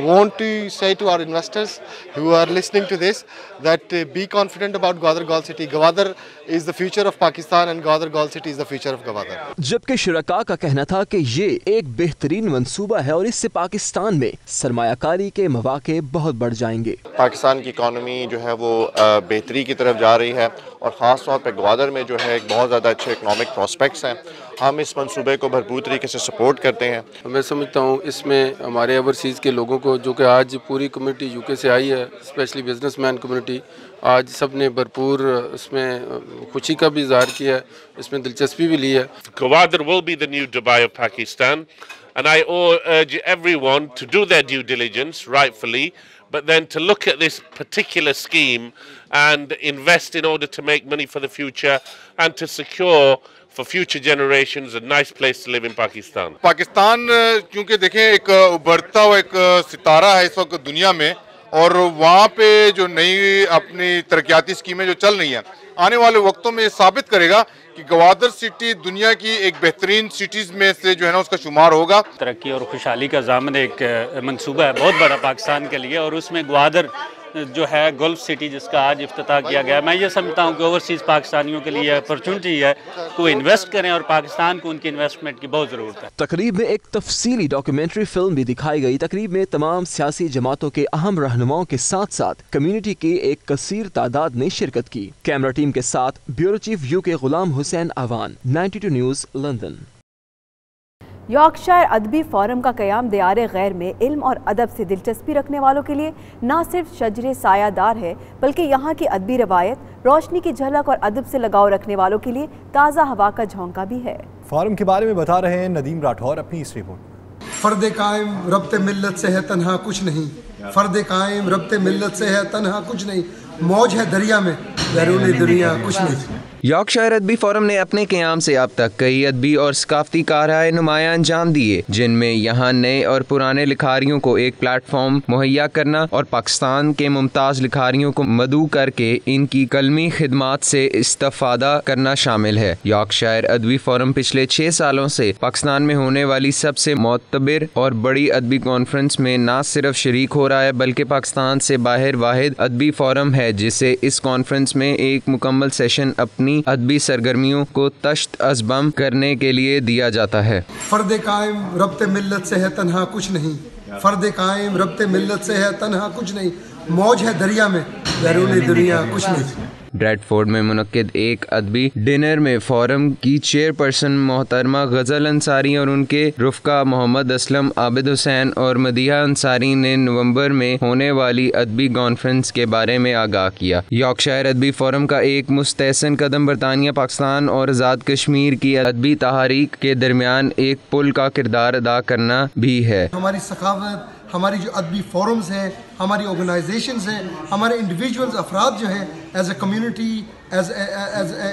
Speaker 1: want to say to our investors who are listening to this that be confident about Gwadar Gold City. Gwadar is the future of Pakistan and Gwadar Gold City is the future of Gwadar.
Speaker 22: जबकि शुरका का कहना था कि ये एक बेहतरीन मंसूबा है और इससे पाकिस्तान में सरमायाकारी के मौके बहुत बढ़ जाएंगे।
Speaker 6: पाकिस्तान की इकॉनमी जो है वो बेहतरी की तरफ जा रही है और ख़ास तौर पर ग्वादर में जो है एक बहुत ज़्यादा अच्छे इकोनॉमिक प्रोस्पेक्ट्स हैं। हम इस मंसूबे को भरपूर तरीके से सपोर्ट करते हैं।
Speaker 3: मैं समझता हूँ इसमें हमारे ओवरसीज़ के लोगों को, जो कि आज पूरी कम्युनिटी यूके से आई है, स्पेशली बिजनेसमैन कम्युनिटी, आज सब ने भरपूर इसमें खुशी का भी इजहार किया है, इसमें दिलचस्पी भी ली है।
Speaker 23: Gwadar will be the new Dubai of Pakistan, and I urge everyone to do their due diligence rightfully, but then to look at this particular scheme and invest in order to make money for the future and to secure for future generations a nice place to live in Pakistan.
Speaker 24: Pakistan क्योंकि देखें एक उभरता हुआ एक सितारा है इस वक्त दुनिया में, और वहाँ पे जो नई अपनी तरक्याती स्कीमें जो चल रही हैं, आने वाले वक्तों में ये साबित करेगा कि गवादर सिटी दुनिया की एक बेहतरीन सिटीज़ में से जो है ना उसका शुमार होगा।
Speaker 25: तरक्की और खुशहाली का ज़ामन एक मंसूबा है बहुत बड़ा पाकिस्तान के लिए, और उसमें ग्वादर जो है गल्फ सिटी जिसका आज इफ्तिताह किया गया, मैं ये समझता हूँ कि ओवरसीज़ पाकिस्तानियों के लिए अपॉर्चुनिटी है को इन्वेस्ट करें और पाकिस्तान को उनकी इन्वेस्टमेंट की बहुत ज़रूरत है।
Speaker 22: तकरीब में एक तफसीली डॉक्यूमेंट्री फिल्म भी दिखाई गई। तकरीब में तमाम सियासी जमातों के अहम रहनुमाओं के साथ साथ कम्युनिटी की एक कसीर तादाद ने शिरकत की। कैमरा टीम के साथ bureau chief UK Ghulam Hussain आवान, 92 न्यूज़, लंदन।
Speaker 10: यॉर्कशायर अदबी फोरम का क़याम दियार गैर में इल्म और अदब से दिलचस्पी रखने वालों के लिए न सिर्फ शजरे सायादार है, बल्कि यहाँ की अदबी रवायत, रोशनी की झलक और अदब से लगाव रखने वालों के लिए ताज़ा हवा का झोंका भी है।
Speaker 2: फोरम के बारे में बता रहे हैं नदीम राठौर अपनी इस रिपोर्ट।
Speaker 26: फ़र्द कायम रब्ते मिल्लत से है तन्हा कुछ नहीं, फ़र्द कायम रब्ते मिल्लत से है तन्हा कुछ नहीं, मौज है दरिया में बैरूनी दुनिया कुछ नहीं।
Speaker 27: यॉर्कशायर अदबी फोरम ने अपने क़याम से अब तक कई अदबी और सकाफ़ती कारहाय नुमाया अंजाम दिए, जिनमें यहाँ नए और पुराने लिखारियों को एक प्लेटफॉर्म मुहैया करना और पाकिस्तान के मुमताज़ लिखारियों को मदऊ करके इनकी कलमी खिदमात से इस्तेफ़ादा करना शामिल है। यॉर्कशायर अदबी फोरम पिछले 6 सालों से पाकिस्तान में होने वाली सबसे मोतबर और बड़ी अदबी कॉन्फ्रेंस में न सिर्फ शरीक हो रहा है, बल्कि पाकिस्तान से बाहर वाहिद अदबी फोरम है जिसे इस कॉन्फ्रेंस में एक मुकम्मल सेशन अपनी अदबी सरगर्मियों को तश्त अज़बम करने के लिए दिया जाता है।
Speaker 26: फ़र्द कायम रब्ते मिल्लत से है तन्हा कुछ नहीं, फ़र्द कायम रब्ते मिल्लत से है तन्हा कुछ नहीं, मौज है दरिया में बैरूनी दुनिया कुछ नहीं।
Speaker 27: ब्रैडफोर्ड में मुनक्किद एक अदबी डिनर में फोरम की चेयरपर्सन मोहतरमा गज़ल अंसारी और उनके रुफ़का मोहम्मद असलम, आबिद हुसैन और मदीहा अंसारी ने नवंबर में होने वाली अदबी कॉन्फ्रेंस के बारे में आगाह किया। यॉर्कशायर अदबी फोरम का एक मुस्तहसन कदम बरतानिया, पाकिस्तान और आज़ाद कश्मीर की अदबी तहरीक के दरमियान एक पुल का किरदार अदा करना भी है।
Speaker 26: हमारी सखावत, हमारी जो अदबी फोरम्स हैं, हमारी ऑर्गेनाइजेशंस हैं, हमारे इंडिविजुअल्स अफराद जो हैं as a community, as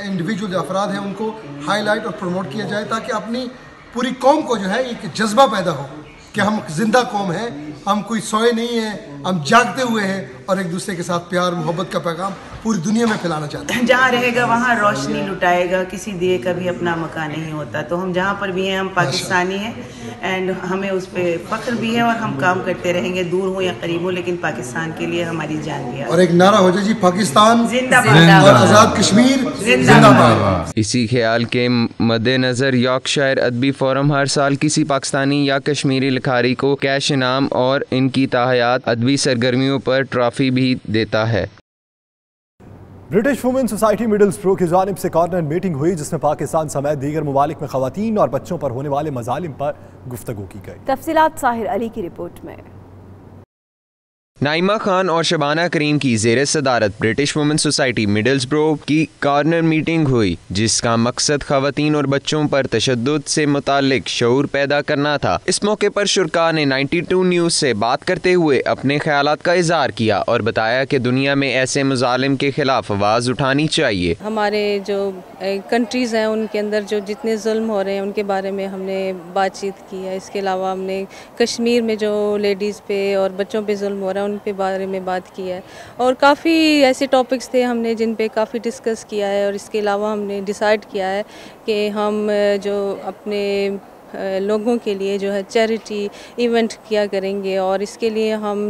Speaker 26: individual जो अफराद हैं उनको हाईलाइट और प्रमोट किया जाए, ताकि अपनी पूरी कौम को जो है एक जज्बा पैदा हो कि हम जिंदा कौम हैं, हम कोई सोए नहीं हैं, हम जागते हुए हैं और एक दूसरे के साथ प्यार मोहब्बत का पैगाम पूरी दुनिया में फैलाना चाहते हैं।
Speaker 28: जहाँ रहेगा वहाँ रोशनी लुटाएगा, किसी दिए का भी अपना मकान नहीं होता। तो हम जहाँ पर भी हैं हम पाकिस्तानी हैं एंड हमें उस पर फख्र भी है और हम काम करते रहेंगे, दूर हो या करीब हो, लेकिन पाकिस्तान के लिए हमारी जान भी है।
Speaker 26: और एक नारा हो जाए जी, पाकिस्तान जिंदाबाद और आज़ाद कश्मीर जिंदाबाद।
Speaker 27: इसी ख्याल के मद्देनजर यॉर्कशायर अदबी फोरम हर साल किसी पाकिस्तानी या कश्मीरी लिखारी को कैश इनाम और इनकी ताहयात अदबी सरगर्मियों पर ट्रॉफी भी देता है।
Speaker 2: ब्रिटिश वुमेन सोसाइटी मिडल्सब्रो की जानिब से कॉर्नर मीटिंग हुई, जिसमें पाकिस्तान समेत दीगर ममालिक में खवातीन और बच्चों पर होने वाले मजालिम पर गुफ्तगू की गई।
Speaker 10: तफसीलात साहिर अली की रिपोर्ट में।
Speaker 27: नाइमा खान और शबाना करीम की ज़ेर सदारत ब्रिटिश वुमेन सोसाइटी मिडल्सब्रो की कॉर्नर मीटिंग हुई, जिसका मकसद खवातीन और बच्चों पर तशद्दुद से मुताल्लिक शऊर पैदा करना था। इस मौके पर शुरका ने 92 न्यूज़ से बात करते हुए अपने ख्यालात का इजहार किया और बताया कि दुनिया में ऐसे मुजालिम के खिलाफ आवाज़ उठानी चाहिए।
Speaker 29: हमारे जो
Speaker 4: कंट्रीज़ हैं उनके अंदर जो जितने जुल्म हो रहे हैं उनके बारे में हमने बातचीत की है। इसके अलावा हमने कश्मीर में जो लेडीज़ पे और बच्चों पे जुल्म हो रहा है उनके बारे में बात की है और काफ़ी ऐसे टॉपिक्स थे हमने जिन पे काफ़ी डिस्कस किया है। और इसके अलावा हमने डिसाइड किया है कि हम जो अपने लोगों के लिए जो है चैरिटी इवेंट किया करेंगे और इसके लिए हम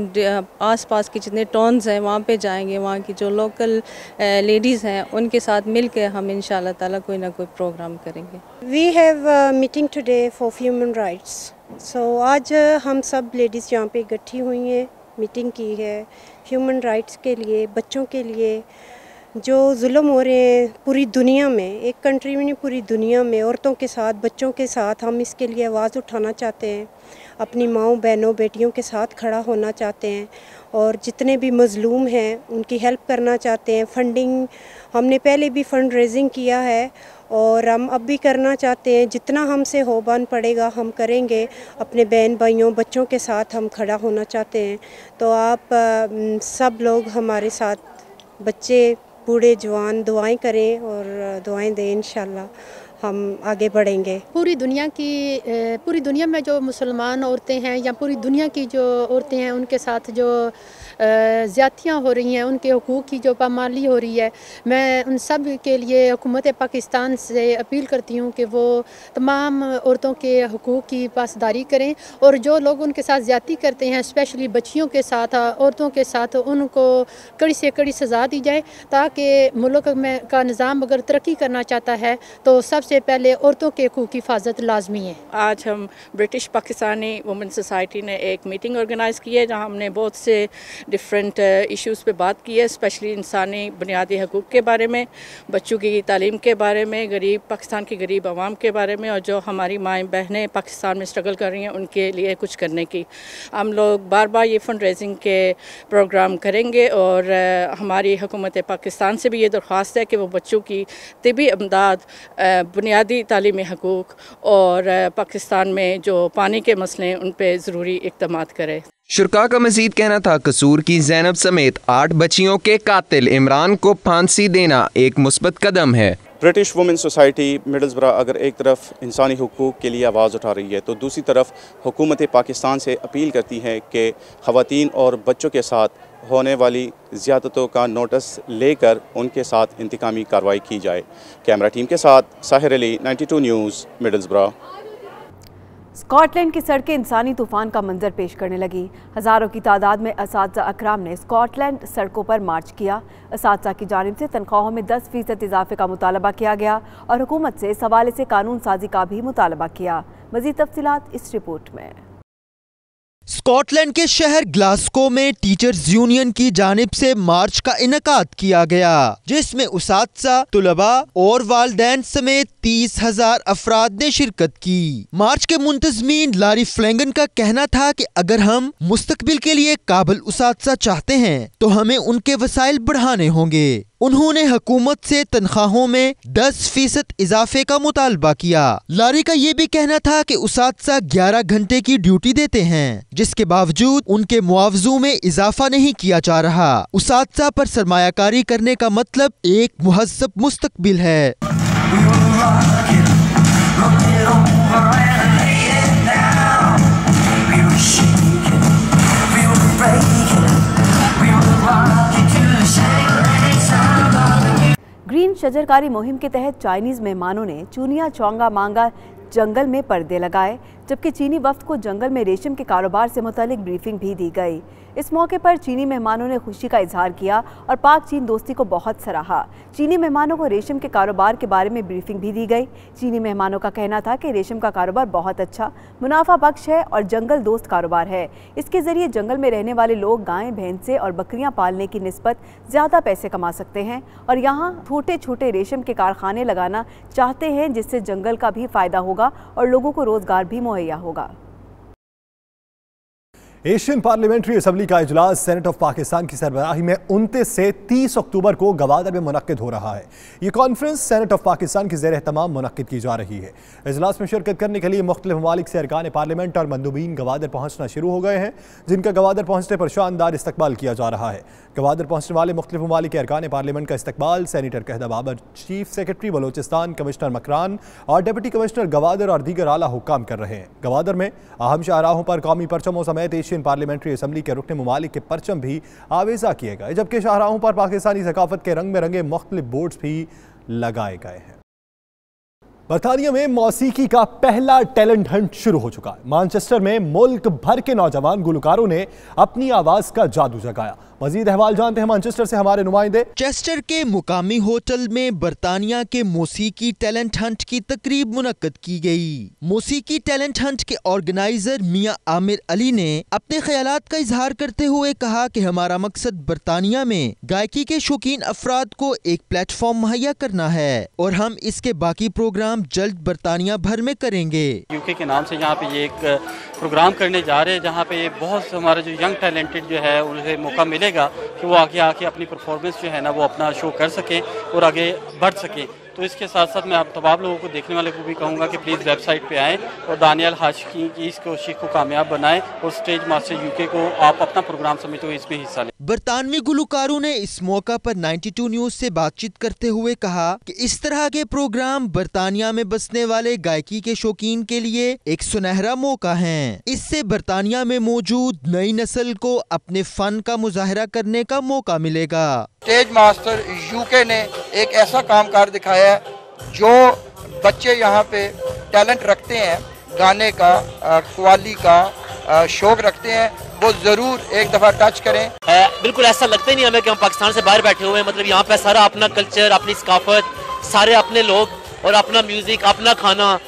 Speaker 4: आसपास के जितने टाउन्स हैं वहाँ पे जाएंगे, वहाँ की जो लोकल लेडीज़ हैं उनके साथ मिलकर हम इंशाल्लाह ताला कोई ना कोई प्रोग्राम करेंगे।
Speaker 5: We have meeting today for human rights. So आज हम सब लेडीज़ यहाँ पे इकट्ठी हुई हैं, मीटिंग की है ह्यूमन राइट्स के लिए, बच्चों के लिए जो जुल्म हो रहे हैं पूरी दुनिया में, एक कंट्री में नहीं पूरी दुनिया में औरतों के साथ, बच्चों के साथ। हम इसके लिए आवाज़ उठाना चाहते हैं, अपनी माँओं बहनों बेटियों के साथ खड़ा होना चाहते हैं और जितने भी मज़लूम हैं उनकी हेल्प करना चाहते हैं। फंडिंग हमने पहले भी फंड रेजिंग किया है और हम अब भी करना चाहते हैं। जितना हमसे हो बन पड़ेगा हम करेंगे। अपने बहन भाइयों बच्चों के साथ हम खड़ा होना चाहते हैं। तो आप सब लोग हमारे साथ, बच्चे बूढ़े जवान, दुआएं करें और दुआएं दें, इंशाल्लाह हम आगे बढ़ेंगे।
Speaker 7: पूरी दुनिया में जो मुसलमान औरतें हैं या पूरी दुनिया की जो औरतें हैं उनके साथ जो ज़्यादतियाँ हो रही हैं, उनके हुकूक की जो पामाली हो रही है, मैं उन सब के लिए हुकूमत पाकिस्तान से अपील करती हूँ कि वो तमाम औरतों के हुकूक की पासदारी करें और जो लोग उनके साथ ज़्यादती करते हैं, स्पेशली बच्चियों के साथ, औरतों के साथ, उनको कड़ी से कड़ी सज़ा दी जाए ताकि मुल्क में का निज़ाम अगर तरक्की करना चाहता है तो सबसे पहले औरतों के हकूक़ की हिफाजत लाजमी है।
Speaker 8: आज हम ब्रिटिश पाकिस्तानी वुमेन सोसाइटी ने एक मीटिंग ऑर्गेनाइज़ की है जहां हमने बहुत से डिफरेंट इश्यूज़ पे बात की है, स्पेशली इंसानी बुनियादी हकूक़ के बारे में, बच्चों की तालीम के बारे में, पाकिस्तान की गरीब आवाम के बारे में और जो हमारी माएँ बहनें पाकिस्तान में स्ट्रगल कर रही हैं उनके लिए कुछ करने की। हम लोग बार बार ये फंड रेजिंग के प्रोग्राम करेंगे और हमारी हुकूमत पाकिस्तान से भी ये दरख्वास्त है कि वो बच्चों की तिबी इमदाद, बुनियादी तालीमी हकूक़ और पाकिस्तान में जो पानी के मसले हैं उन पर ज़रूरी इक़दामात करे।
Speaker 27: शुरका का मजीद कहना था कसूर की ज़ैनब समेत 8 बच्चियों के कातिल इमरान को फांसी देना एक मुस्बत कदम है।
Speaker 9: ब्रिटिश वुमेन सोसाइटी मिडलसब्रा अगर एक तरफ इंसानी हुकूक़ के लिए आवाज़ उठा रही है तो दूसरी तरफ हुकूमत पाकिस्तान से अपील करती है कि ख़वातीन और बच्चों के साथ होने वाली ज़्यादतों का नोटिस लेकर उनके साथ इंतकामी कार्रवाई की जाए। कैमरा टीम के साथ साहिर अली, 92 न्यूज़, मिडलसब्रा।
Speaker 10: स्कॉटलैंड की सड़कें इंसानी तूफान का मंजर पेश करने लगी। हज़ारों की तादाद में असातिज़ा अकराम ने स्कॉटलैंड सड़कों पर मार्च किया। असातिज़ा की जानिब से तनख्वाहों में 10% इजाफे का मुतालबा किया गया और हुकूमत से इस हवाले से कानून साजी का भी मुतालबा किया। मज़ीद तफसीलात इस रिपोर्ट में।
Speaker 11: स्कॉटलैंड के शहर ग्लासगो में टीचर्स यूनियन की जानिब से मार्च का इनेकाद किया गया, जिसमें उसातिज़ा, तुलबा और वालिदैन समेत 30,000 अफराद ने शिरकत की। मार्च के मुंतज़मीन लारी फ्लैंगन का कहना था कि अगर हम मुस्तकबिल के लिए काबिल उसातिज़ा चाहते हैं तो हमें उनके वसाइल बढ़ाने होंगे। उन्होंने हुकूमत से तनख्वाहों में 10% इजाफे का मुतालबा किया। लारी का ये भी कहना था कि उसातिज़ा 11 घंटे की ड्यूटी देते हैं, जिसके बावजूद उनके मुआवजों में इजाफा नहीं किया जा रहा। उसातिज़ा पर सरमायाकारी करने का मतलब एक मुहज़्ज़ब मुस्तकबिल है।
Speaker 10: ग्रीन शजरकारी मुहिम के तहत चाइनीज मेहमानों ने चूनिया चोंगा मांगा जंगल में पर्दे लगाए, जबकि चीनी वफ्द को जंगल में रेशम के कारोबार से मुतालिक ब्रीफिंग भी दी गई। इस मौके पर चीनी मेहमानों ने खुशी का इजहार किया और पाक चीन दोस्ती को बहुत सराहा। चीनी मेहमानों को रेशम के कारोबार के बारे में ब्रीफिंग भी दी गई। चीनी मेहमानों का कहना था कि रेशम का कारोबार बहुत अच्छा, मुनाफा बख्श है और जंगल दोस्त कारोबार है। इसके जरिए जंगल में रहने वाले लोग गायें, भैंसें और बकरियां पालने की निस्बत ज़्यादा पैसे कमा सकते हैं और यहाँ छोटे छोटे रेशम के कारखाने लगाना चाहते हैं, जिससे जंगल का भी फायदा होगा और लोगों को रोजगार भी मुहैया होगा।
Speaker 2: एशियन पार्लियामेंट्री असेंबली का इजलास सेनेट ऑफ पाकिस्तान की सरबराही में 29 से 30 अक्टूबर को गवादर में मुनक्किद हो रहा है। ये कॉन्फ्रेंस सेनेट ऑफ पाकिस्तान की ज़ेर एहतमाम मुनक्किद की जा रही है। इजलास में शिरकत करने के लिए मुख्तलिफ ममालिक से अरकान पार्लियामेंट और मंदूबीन गवादर पहुँचना शुरू हो गए हैं, जिनका गवादर पहुँचने पर शानदार इस्तकबाल किया जा रहा है। गवादर पहुँचने वाले मुख्तलिफ ममालिक के अरकान पार्लियामेंट का इस्तकबाल senator Kahda Babar, chief secretary Balochistan, commissioner Makran और डिप्टी कमिश्नर गवादर और दीगर आला हुक्काम कर रहे हैं। गवादर में अहम शाहराहों पर कौमी परचमों समेत एशियन पार्लियामेंट्री असेंबली के रुकन ममालिक के परचम भी आवेजा किए गए, जबकि शाहराहों पर पाकिस्तानी सकाफत के रंग में रंगे मुख्तलिफ बोर्ड्स भी लगाए गए हैं। बरतानिया में मौसीकी का पहला टैलेंट हंट शुरू हो चुका है। मैनचेस्टर में मुल्क भर के नौजवान गुलकारों ने अपनी आवाज का जादू जगाया। मजीद अहवाल जानते हैं मैनचेस्टर से हमारे नुमाइंदे।
Speaker 11: चेस्टर के मुकामी होटल में बरतानिया के मौसीकी टैलेंट हंट की तकरीब मुनक्कद की गई। मौसीकी टैलेंट हंट के ऑर्गेनाइजर मियां आमिर अली ने अपने ख्यालात का इजहार करते हुए कहा कि हमारा मकसद बरतानिया में गायकी के शौकीन अफराद को एक प्लेटफॉर्म मुहैया करना है और हम इसके बाकी प्रोग्राम जल्द बरतानिया भर में करेंगे।
Speaker 25: यूके के नाम से यहाँ पे ये एक प्रोग्राम करने जा रहे हैं, जहाँ पे बहुत हमारे जो यंग टैलेंटेड जो है उन्हें मौका मिलेगा कि वो आगे आके अपनी परफॉर्मेंस जो है ना वो अपना शो कर सकें और आगे बढ़ सकें। तो इसके साथ साथ मैं आप तमाम लोगों को, देखने वाले को भी कहूँगा कि प्लीज़ वेबसाइट पे आएँ और दानियाल हाशिकी की इस कोशिश को कामयाब बनाएं और स्टेज मास्टर यूके को आप अपना प्रोग्राम समझते हुए इसमें हिस्सा लें।
Speaker 11: बरतानवी गुलकारों ने इस मौका पर 92 न्यूज से बातचीत करते हुए कहा कि इस तरह के प्रोग्राम बरतानिया में बसने वाले गायकी के शौकीन के लिए एक सुनहरा मौका है। इससे बरतानिया में मौजूद नई नस्ल को अपने फन का मुजाहरा करने का मौका मिलेगा।
Speaker 12: स्टेज मास्टर यूके ने एक ऐसा कामकार दिखाया है जो बच्चे यहाँ पे टैलेंट रखते हैं, गाने का, कव्वाली का शौक रखते हैं, वो जरूर एक दफा टच करें।
Speaker 13: बिल्कुल ऐसा लगता ही नहीं हमें कि हम पाकिस्तान से बाहर बैठे हुए हैं। मतलब यहाँ पे सारा अपना कल्चर, अपनी सकाफत, सारे अपने लोग और अपना म्यूजिक, अपना खाना,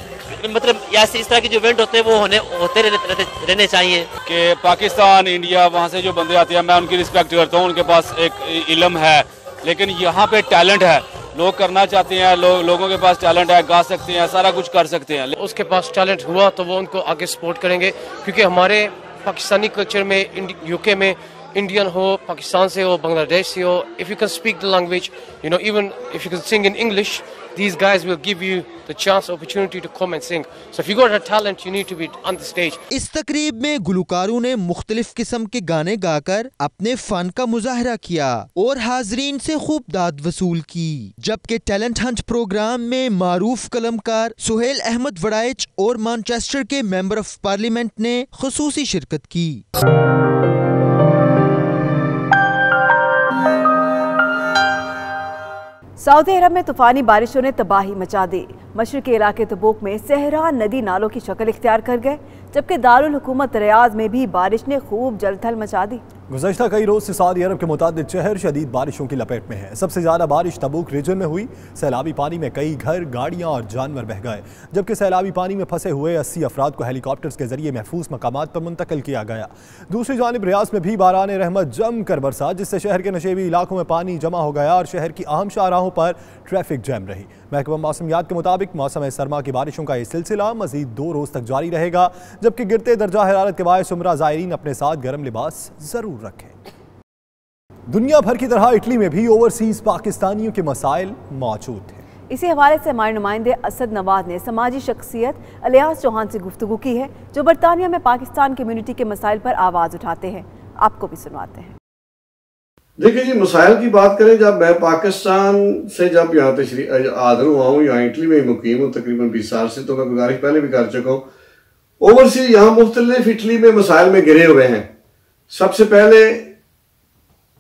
Speaker 13: मतलब ऐसे इस तरह के जो इवेंट होते हैं वो होते रहने चाहिए।
Speaker 14: कि पाकिस्तान, इंडिया, वहाँ से जो बंदे आते हैं मैं उनकी रिस्पेक्ट करता हूँ, उनके पास एक इल्म है, लेकिन यहाँ पे टैलेंट है, लोग करना चाहते हैं, लोगों के पास टैलेंट है, गा सकते हैं, सारा कुछ कर सकते हैं।
Speaker 15: उसके पास टैलेंट हुआ तो वो उनको आगे सपोर्ट करेंगे, क्योंकि हमारे पाकिस्तानी कल्चर में, यूके में, इंडियन हो, पाकिस्तान से हो, बांग्लादेश से हो, if you can speak the language, you know, even if you can sing in English, these guys will give you the chance, opportunity to come and sing. So if you got a talent, you need to be on the stage.
Speaker 11: इस तकरीब में गुलकारों ने मुख्तलिफ किस्म के गाने गाकर अपने फन का मुजाहरा किया और हाजरीन से खूब दाद वसूल की, जबकि टैलेंट हंट प्रोग्राम में मारूफ कलमकार सुहेल अहमद वड़ाइच और मैनचेस्टर के मेंबर ऑफ पार्लियामेंट ने खुसूसी शिरकत की।
Speaker 10: सऊदी अरब में तूफानी बारिशों ने तबाही मचा दी। मशरकी इलाके तबूक में सहरा नदी नालों की शक्ल इख्तियार कर गए, जबकि दारुल हुकूमत रियाद में भी बारिश ने खूब जलथल मचा दी।
Speaker 2: गुज़श्ता कई रोज से सऊदी अरब के मुतादिद शहर शदीद बारिशों की लपेट में है। सबसे ज्यादा बारिश तबूक रीजन में हुई। सैलाबी पानी में कई घर, गाड़ियां और जानवर बह गए, जबकि सैलाबी पानी में फंसे हुए 80 अफराद को हेलीकॉप्टर्स के जरिए महफूज मकामात पर मुंतकिल किया गया। दूसरी जानिब रियाद में भी बारान रहमत जमकर बरसा, जिससे शहर के नशेबी इलाकों में पानी जमा हो गया और शहर की अहम शाहराहों पर ट्रैफिक जैम रही। महकमा मौसमियात के मुताबिक मौसम सरमा की बारिशों का यह सिलसिला मजीद 2 रोज तक जारी रहेगा, जबकि गिरते दर्जा हरारत के बायस उम्रा ज़ायरीन अपने साथ गर्म लिबास जरूर रखें। दुनिया भर की तरह इटली में भी ओवरसीज पाकिस्तानियों के मसाइल मौजूद थे।
Speaker 10: इसी हवाले से हमारे नुमाइंदे असद नवाज ने समाजी शख्सियत अलियास चौहान से गुफ्तगू की है, जो बरतानिया में पाकिस्तान कम्युनिटी के मसाइल पर आवाज़ उठाते हैं। आपको भी सुनवाते हैं।
Speaker 16: देखिए जी, मसाइल की बात करें, जब मैं पाकिस्तान से जब यहाँ पे आदर हुआ हूँ, यहाँ इटली में मुकीम हूँ तकरीबन 20 साल से, तो मैं गुजारिश पहले भी कर चुका हूँ। ओवरसीज यहाँ मुख्तलिफ इटली में मसाइल में गिरे हुए हैं। सबसे पहले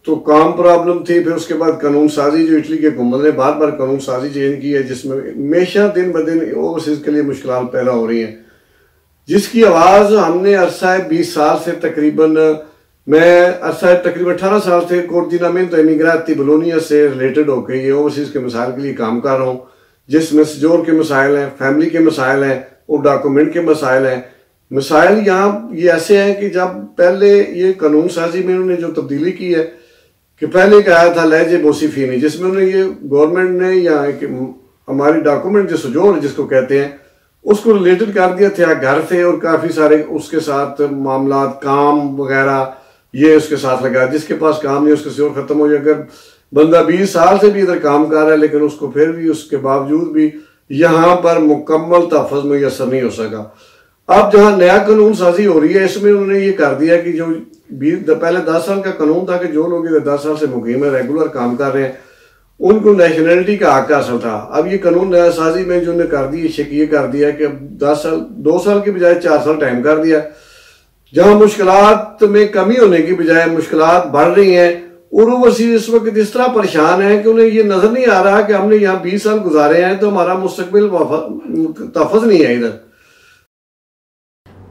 Speaker 16: तो काम प्रॉब्लम थी, फिर उसके बाद कानून साजी, जो इटली के हुकूमत ने बार बार कानून साजी चेंज की है, जिसमें हमेशा दिन ब दिन ओवरसीज के लिए मुश्किल पैदा हो रही हैं, जिसकी आवाज़ हमने अरसा 20 साल से तकरीबन, मैं अरसा तकरीबन 18 साल से कोर्डिनामेंट इमिग्राती बोलोनिया से रिलेटेड होकर ये ओवरसीज के मसाइल के लिए काम कर रहा हूँ, जिसमें सजोर के मसाइल हैं, फैमिली के मसाइल हैं और डॉक्यूमेंट के मसाइल हैं। मसाइल यहाँ ये ऐसे हैं कि जब पहले ये कानून साजी में उन्होंने जो तब्दीली की है कि पहले कहा था लहजे बोसीफीनी, जिसमें उन्होंने ये गवर्नमेंट ने या हमारी डॉक्यूमेंट जो सजोर जिसको कहते हैं उसको रिलेटेड कर दिया था घर से, और काफी सारे उसके साथ मामला काम वगैरह ये उसके साथ लगा। जिसके पास काम नहीं उसके सिर खत्म हो जाए। अगर बंदा 20 साल से भी इधर काम कर रहा है लेकिन उसको फिर भी उसके बावजूद भी यहाँ पर मुकम्मल तहफ़्फ़ुज़ मुयस्सर नहीं हो सका। अब जहाँ नया कानून साजी हो रही है इसमें उन्होंने ये कर दिया कि जो पहले 10 साल का कानून था कि जो लोग इधर 10 साल से मुकीम है, रेगुलर काम कर रहे हैं, उनको नेशनलिटी का हक हासिल था। अब ये कानून नया साजी में जो ने कर दी ये कर दिया कि अब 10 साल 2 साल की बजाय 4 साल टाइम कर दिया। जहाँ मुश्किलात में कमी होने की बजाय मुश्किलात बढ़ रही हैं, और ओवरसीज इस वक्त इस तरह परेशान है कि उन्हें ये नजर नहीं आ रहा कि हमने यहाँ 20 साल गुजारे हैं तो हमारा मुस्तकबिल तहफ़्फ़ुज़ नहीं है इधर।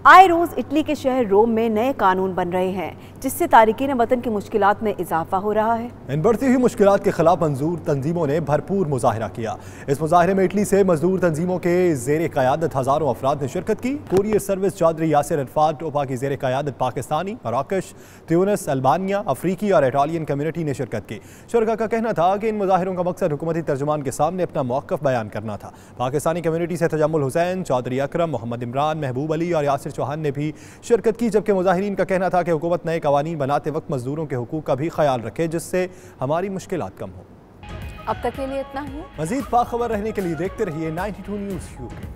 Speaker 10: आए रोज इटली के शहर रोम में नए कानून बन रहे हैं जिससे तारिकीन वतन की मुश्किलात में इजाफा हो रहा है।
Speaker 2: इन बढ़ती हुई मुश्किलात के खिलाफ मंजूर तंजीमों ने भरपूर मुजाहरा किया। इस मुजाहरे में इटली से मजदूर तंजीमों के जेर क़यादत हज़ारों अफराद ने शिरकत की। कुरियर सर्विस चौधरी यासिर अरफात टोपा की जेर क़यादत पाकिस्तानी, मराकश, ट्यूनिस, अल्बानिया, अफ्रीकी और इटालियन कम्यूनिटी ने शिरकत की। शुरका का कहना था कि इन मुजाहिरों का मकसद हुकूमती तर्जुमान के सामने अपना मौक़िफ़ बयान करना था। पाकिस्तानी कम्यूनिटी से तजम्मुल हुसैन, चौधरी अकरम, मोहम्मद इमरान, महबूब अली और यासिर चौहान ने भी शिरकत की। जबकि मुजाहिरीन का कहना था कि हुकूमत नए कवानीन बनाते वक्त मजदूरों के हुकूक का भी ख्याल रखे जिससे हमारी मुश्किलात कम हो।
Speaker 10: अब तक के लिए इतना ही।
Speaker 2: मजीद बाखबर रहने के लिए देखते रहिए 92 न्यूज़ UK।